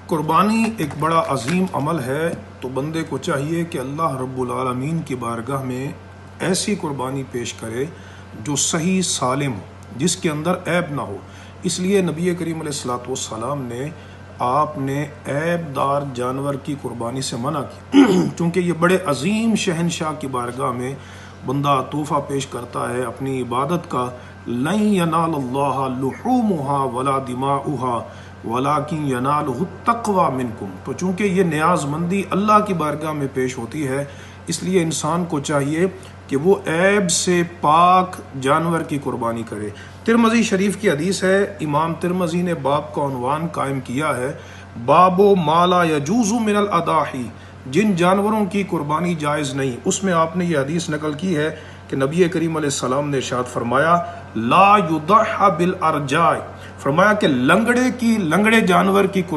قربانی ایک بڑا عظیم عمل ہے، تو بندے کو چاہیے کہ اللہ رب العالمین کی بارگاہ میں ایسی قربانی پیش کرے جو صحیح سالم ہو، جس کے اندر عیب نہ ہو۔ اس لیے نبی کریم علیہ الصلوۃ والسلام نے آپ نے عیب دار جانور کی قربانی سے منع کی چونکہ یہ بڑے عظیم شہنشاہ کی بارگاہ میں بندہ تحفہ پیش کرتا ہے اپنی عبادت کا۔ لن ینال اللہ لحومها ولا دماؤها ولکن ینالہ التقوی منکم، تو چونکہ یہ نیاز مندی اللہ کی بارگاہ میں پیش ہوتی ہے، اس لیے انسان کو چاہیے کہ وہ عیب سے پاک جانور کی قربانی کرے۔ ترمذی شریف کی حدیث ہے، امام ترمذی نے باب کا عنوان قائم کیا ہے، باب ما لا یجوز من الاضاحی، جن جانوروں کی قربانی جائز نہیں۔ اس میں آپ نے یہ حدیث نقل کی ہے کہ نبی کریم علیہ السلام نے ارشاد فرمایا لا یضحى بالارجاء، فرمایا کہ لنگڑے جانور کی قربانی